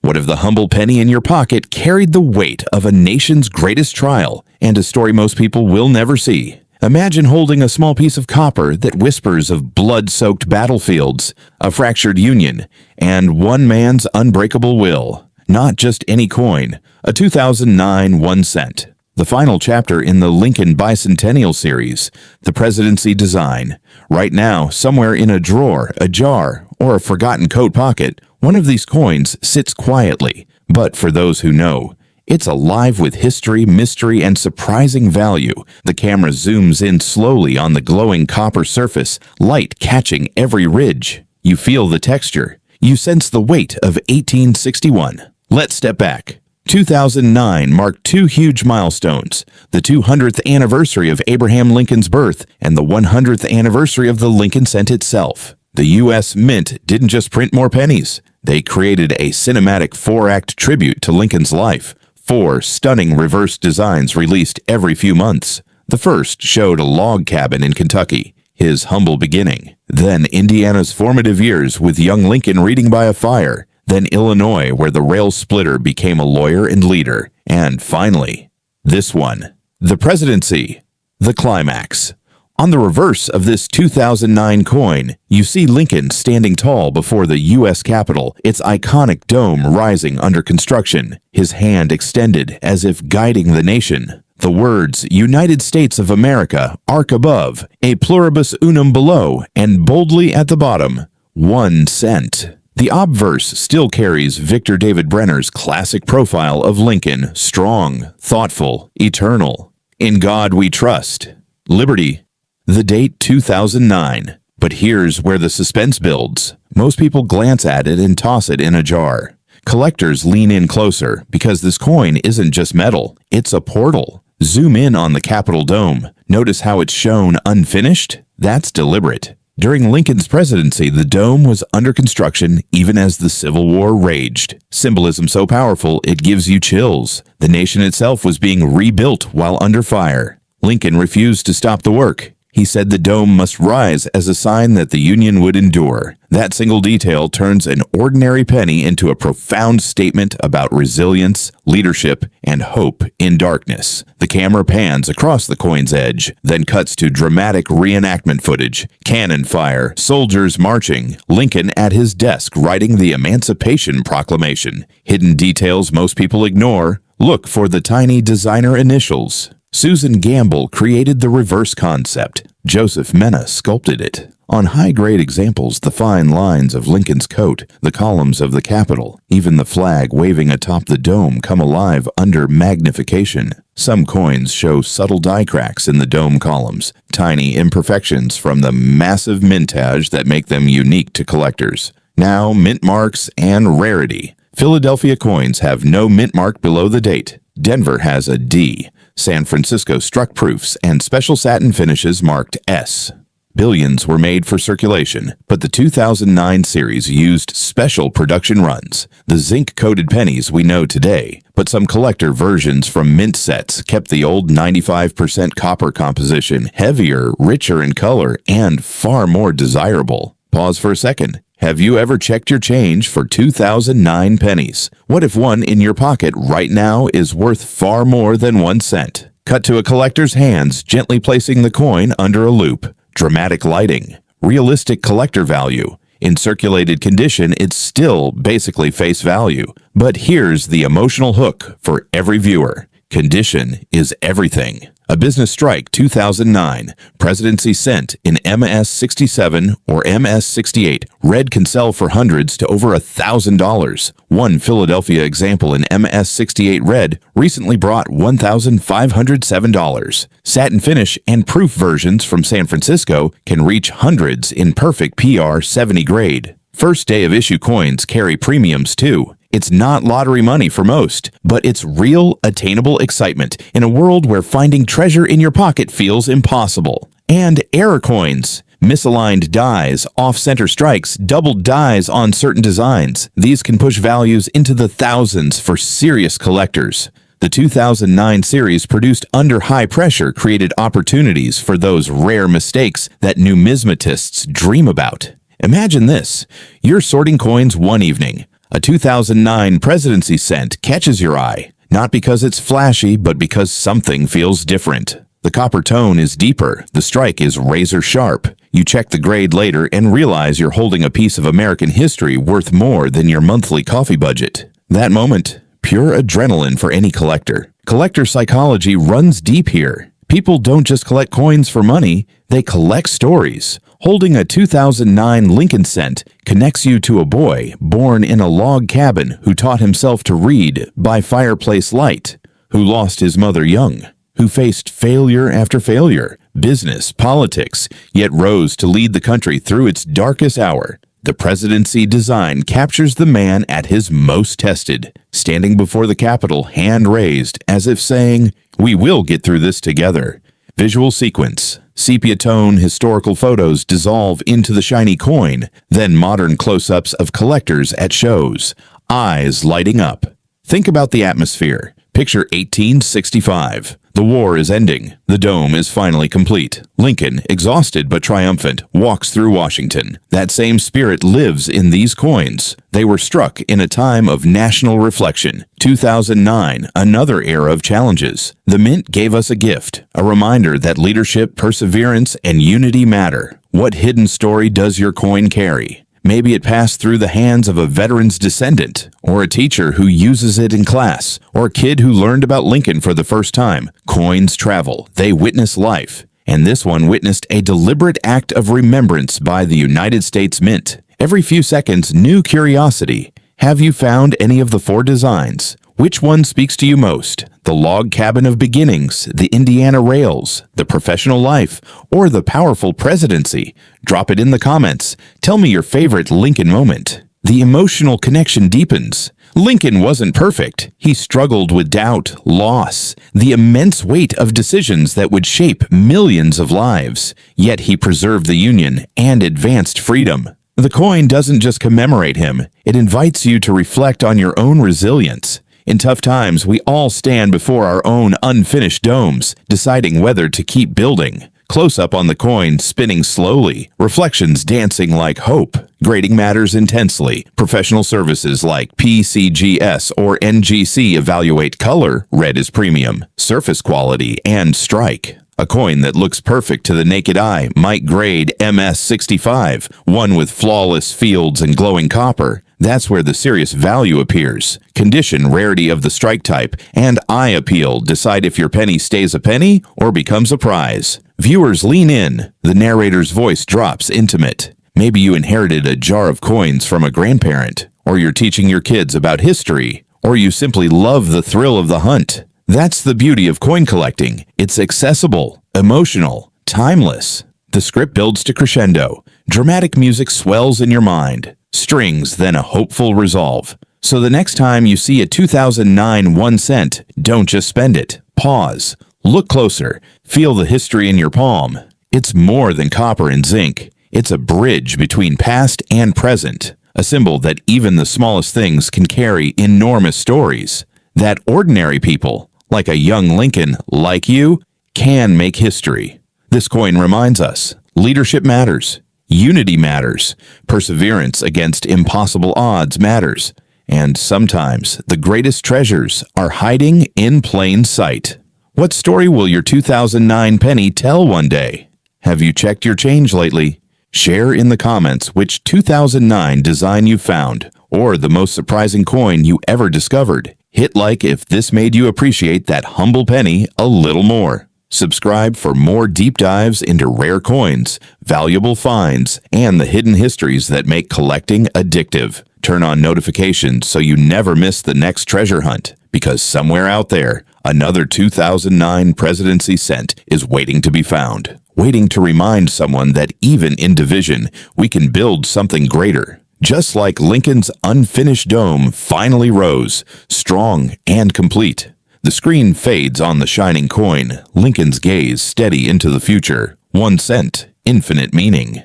What if the humble penny in your pocket carried the weight of a nation's greatest trial and a story most people will never see? Imagine holding a small piece of copper that whispers of blood-soaked battlefields, a fractured union, and one man's unbreakable will. Not just any coin, a 2009 1 cent. The final chapter in the Lincoln Bicentennial series, the Presidency Design. Right now, somewhere in a drawer, a jar, or a forgotten coat pocket, one of these coins sits quietly. But for those who know, it's alive with history, mystery, and surprising value. The camera zooms in slowly on the glowing copper surface, light catching every ridge. You feel the texture. You sense the weight of 1861. Let's step back. 2009 marked two huge milestones, the 200th anniversary of Abraham Lincoln's birth and the 100th anniversary of the Lincoln Cent itself. The U.S. Mint didn't just print more pennies. They created a cinematic 4-act tribute to Lincoln's life. 4 stunning reverse designs released every few months. The first showed a log cabin in Kentucky, his humble beginning. Then Indiana's formative years with young Lincoln reading by a fire. Then Illinois, where the rail splitter became a lawyer and leader. And finally, this one, the presidency, the climax. On the reverse of this 2009 coin, you see Lincoln standing tall before the U.S. Capitol, its iconic dome rising under construction, his hand extended as if guiding the nation. The words, United States of America, arc above, a pluribus unum below, and boldly at the bottom, 1 cent. The obverse still carries Victor David Brenner's classic profile of Lincoln, strong, thoughtful, eternal. In God we trust. Liberty. The date 2009. But here's where the suspense builds. Most people glance at it and toss it in a jar. Collectors lean in closer because this coin isn't just metal, it's a portal. Zoom in on the Capitol dome. Notice how it's shown unfinished? That's deliberate. During Lincoln's presidency, the dome was under construction even as the Civil War raged. Symbolism so powerful, it gives you chills. The nation itself was being rebuilt while under fire. Lincoln refused to stop the work. He said the dome must rise as a sign that the Union would endure. That single detail turns an ordinary penny into a profound statement about resilience, leadership, and hope in darkness. The camera pans across the coin's edge, then cuts to dramatic reenactment footage. Cannon fire, soldiers marching, Lincoln at his desk writing the Emancipation Proclamation. Hidden details most people ignore. Look for the tiny designer initials. Susan Gamble created the reverse concept. Joseph Mena sculpted it. On high-grade examples, the fine lines of Lincoln's coat, the columns of the Capitol, even the flag waving atop the dome come alive under magnification. Some coins show subtle die cracks in the dome columns, tiny imperfections from the massive mintage that make them unique to collectors. Now, mint marks and rarity. Philadelphia coins have no mint mark below the date. Denver has a D. San Francisco struck proofs and special satin finishes marked S. Billions were made for circulation, but the 2009 series used special production runs. The zinc-coated pennies we know today, but some collector versions from mint sets kept the old 95% copper composition, heavier, richer in color, and far more desirable. Pause for a second. Have you ever checked your change for 2009 pennies? What if one in your pocket right now is worth far more than 1 cent? Cut to a collector's hands gently placing the coin under a loop. Dramatic lighting. Realistic collector value. In circulated condition, it's still basically face value. But here's the emotional hook for every viewer. Condition is everything. A Business Strike 2009, Presidency Cent in MS-67 or MS-68. Red can sell for hundreds to over $1,000. One Philadelphia example in MS-68 Red recently brought $1,507. Satin finish and proof versions from San Francisco can reach hundreds in perfect PR 70 grade. First day of issue coins carry premiums too. It's not lottery money for most, but it's real, attainable excitement in a world where finding treasure in your pocket feels impossible. And error coins. Misaligned dies, off-center strikes, doubled dies on certain designs. These can push values into the thousands for serious collectors. The 2009 series produced under high pressure created opportunities for those rare mistakes that numismatists dream about. Imagine this. You're sorting coins one evening. A 2009 Presidency Cent catches your eye, not because it's flashy, but because something feels different. The copper tone is deeper, the strike is razor sharp. You check the grade later and realize you're holding a piece of American history worth more than your monthly coffee budget. That moment, pure adrenaline for any collector. Collector psychology runs deep here. People don't just collect coins for money, they collect stories. Holding a 2009 Lincoln Cent connects you to a boy born in a log cabin who taught himself to read by fireplace light, who lost his mother young, who faced failure after failure, business, politics, yet rose to lead the country through its darkest hour. The Presidency Design captures the man at his most tested, standing before the Capitol, hand raised, as if saying, "We will get through this together." Visual sequence. Sepia tone historical photos dissolve into the shiny coin, then modern close-ups of collectors at shows, eyes lighting up. Think about the atmosphere. Picture 1865. The war is ending. The dome is finally complete. Lincoln, exhausted but triumphant, walks through Washington. That same spirit lives in these coins. They were struck in a time of national reflection. 2009, another era of challenges. The Mint gave us a gift, a reminder that leadership, perseverance, and unity matter. What hidden story does your coin carry? Maybe it passed through the hands of a veteran's descendant, or a teacher who uses it in class, or a kid who learned about Lincoln for the first time. Coins travel. They witness life. And this one witnessed a deliberate act of remembrance by the United States Mint. Every few seconds, new curiosity. Have you found any of the 4 designs? Which one speaks to you most? The log cabin of beginnings, the Indiana rails, the professional life, or the powerful presidency? Drop it in the comments. Tell me your favorite Lincoln moment. The emotional connection deepens. Lincoln wasn't perfect. He struggled with doubt, loss, the immense weight of decisions that would shape millions of lives. Yet he preserved the Union and advanced freedom. The coin doesn't just commemorate him. It invites you to reflect on your own resilience. In tough times, we all stand before our own unfinished domes, deciding whether to keep building. Close up on the coin, spinning slowly, reflections dancing like hope. Grading matters intensely. Professional services like PCGS or NGC evaluate color, red is premium, surface quality, and strike. A coin that looks perfect to the naked eye might grade MS65, one with flawless fields and glowing copper. That's where the serious value appears. Condition, rarity of the strike type, and eye appeal decide if your penny stays a penny or becomes a prize. Viewers lean in. The narrator's voice drops intimate. Maybe you inherited a jar of coins from a grandparent, or you're teaching your kids about history, or you simply love the thrill of the hunt. That's the beauty of coin collecting. It's accessible, emotional, timeless. The script builds to crescendo. Dramatic music swells in your mind. Strings, then a hopeful resolve. So the next time you see a 2009 1 cent, don't just spend it. Pause. Look closer. Feel the history in your palm. It's more than copper and zinc. It's a bridge between past and present. A symbol that even the smallest things can carry enormous stories. That ordinary people, like a young Lincoln, like you, can make history. This coin reminds us, leadership matters. Unity matters. Perseverance against impossible odds matters. And sometimes the greatest treasures are hiding in plain sight. What story will your 2009 penny tell one day? Have you checked your change lately? Share in the comments which 2009 design you found, or the most surprising coin you ever discovered. Hit like if this made you appreciate that humble penny a little more. Subscribe for more deep dives into rare coins, valuable finds, and the hidden histories that make collecting addictive. Turn on notifications so you never miss the next treasure hunt, because somewhere out there, another 2009 Presidency Cent is waiting to be found, waiting to remind someone that even in division, we can build something greater. Just like Lincoln's unfinished dome finally rose, strong and complete. The screen fades on the shining coin, Lincoln's gaze steady into the future. 1 cent, infinite meaning.